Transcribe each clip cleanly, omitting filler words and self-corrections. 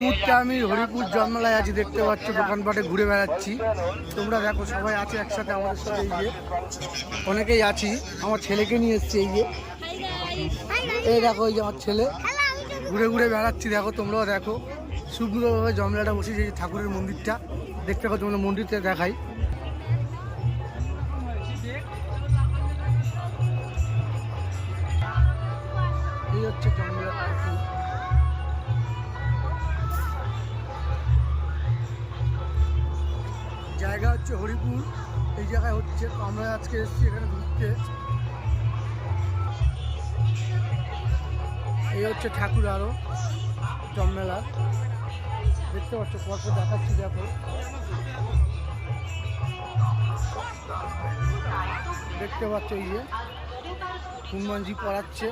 মুহূর্তে আমি হরিপুর জন্মলায় আছি, দেখতে পাচ্ছ দোকানপাটে ঘুরে বেড়াচ্ছি। তোমরা দেখো সবাই আছে একসাথে আমাদের সাথে, এই যে অনেকেই আছি। আমার ছেলেকে নিয়ে এসছি, এই দেখো এই যে আমার ছেলে ঘুরে ঘুরে বেড়াচ্ছি। দেখো তোমরাও দেখো সুন্দরভাবে জমলাটা বসেছে, এই ঠাকুরের মন্দিরটা দেখতে পাচ্ছ। তোমরা মন্দিরটা দেখাই, এই হচ্ছে জমলা। জায়গা হচ্ছে হরিপুর, এই জায়গায় হচ্ছে। আমরা আজকে এসেছি এখানে ঘুরতে। এই হচ্ছে ঠাকুর আরও জমমেলা, দেখতে পাচ্ছ কত দেখাচ্ছি। দেখো দেখতে পাচ্ছ এই যে হনুমানজি পড়াচ্ছে,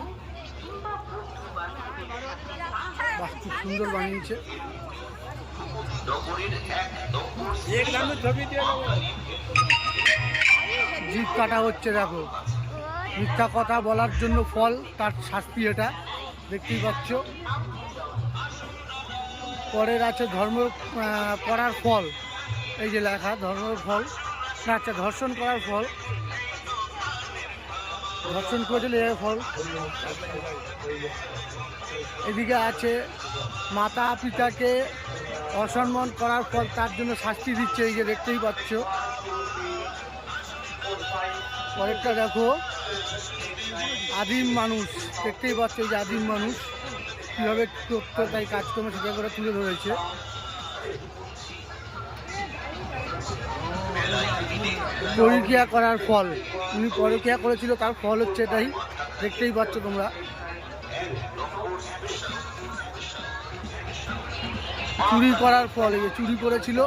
বাহ খুব সুন্দর বানিয়েছে। জিভ কাটা হচ্ছে, দেখো মিথ্যা কথা বলার জন্য ফল, তার শাস্তি এটা দেখতেই পাচ্ছ। পরের আছে ধর্ম করার ফল, এই যে লেখা ধর্মের ফল, আচ্ছা ধর্ষণ করার ফল, ধর্ষণ করেছিল এর ফল। এদিকে আছে মাতা পিতাকে অসম্মান করার ফল, তার জন্য শাস্তি দিচ্ছে, এই যে দেখতেই পাচ্ছ। পরেরটা দেখো আদিম মানুষ, দেখতেই পাচ্ছ এই যে আদিম মানুষ কীভাবে করতো, তাই কাজকর্ম সেটা করে তুলে ধরেছে। পরকীয়া করার ফল, উনি পরকীয়া করেছিল, তার ফল হচ্ছে এটাই, দেখতেই পাচ্ছ তোমরা। চুরি করার ফল, এই যে চুরি করেছিল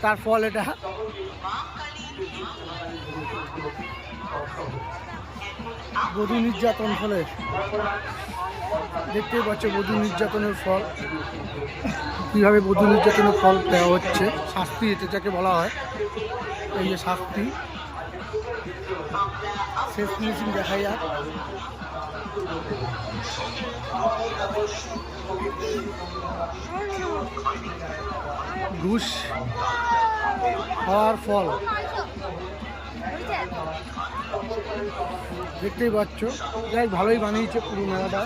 তার ফল এটা। বধূ নির্যাতন ফলে, দেখতেই পাচ্ছ বধূ নির্যাতনের ফল, কীভাবে বধূ নির্যাতনের ফল দেওয়া হচ্ছে, শাস্তি এটাকে বলা হয়। এই যে শাস্তি, শেষ ফিনিশিং দেখা যাক। ঘুষ হওয়ার ফল, দেখতেই পাচ্ছ। যাই ভালোই বানিয়েছে পুরো মেলাটা।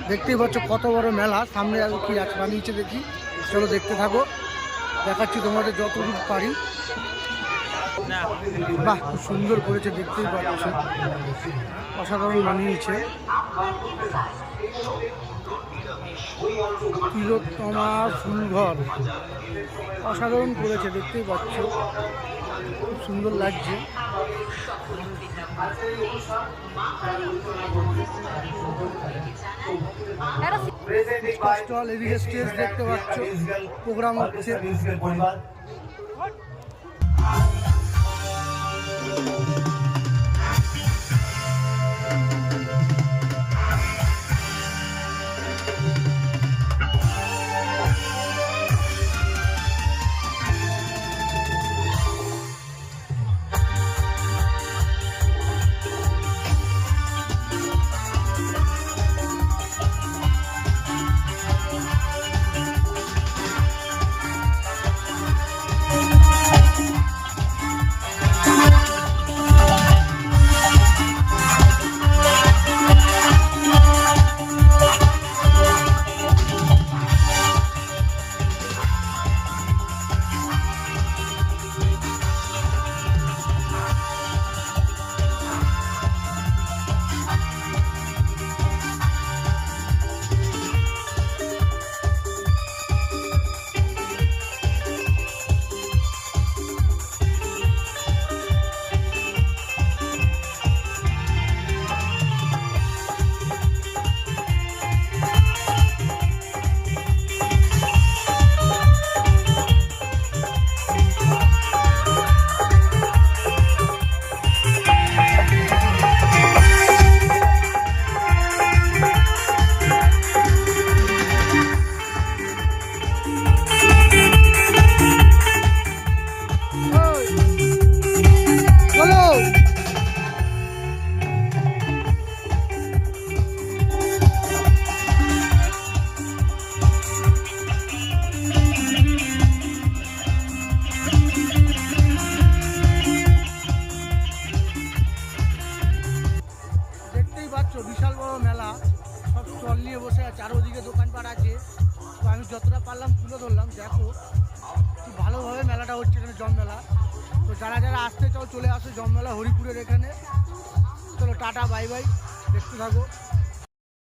দেখতেই পাচ্ছ কত বড় মেলা, সামনে আর কি আছে বানিয়েছে দেখি, চলো দেখতে থাকো, দেখাচ্ছি তোমাদের যতটুকু পারি। বাহ খুব সুন্দর করেছে, দেখতেই পাচ্ছ অসাধারণ বানিয়েছে। তিলোত্তমা ফুলঘর অসাধারণ করেছে, দেখতেই পাচ্ছ খুব সুন্দর লাগছে। স্টল, এদিকে স্টেজ দেখতে পাচ্ছ, প্রোগ্রাম হচ্ছে। তুলে ধরলাম। দেখো খুব ভালোভাবে মেলাটা হচ্ছে এখানে, জম মেলা। তো যারা যারা আসতে চাও চলে আসো জম মেলা হরিপুরের এখানে। চলো টাটা বাই বাই, দেখতে থাকো।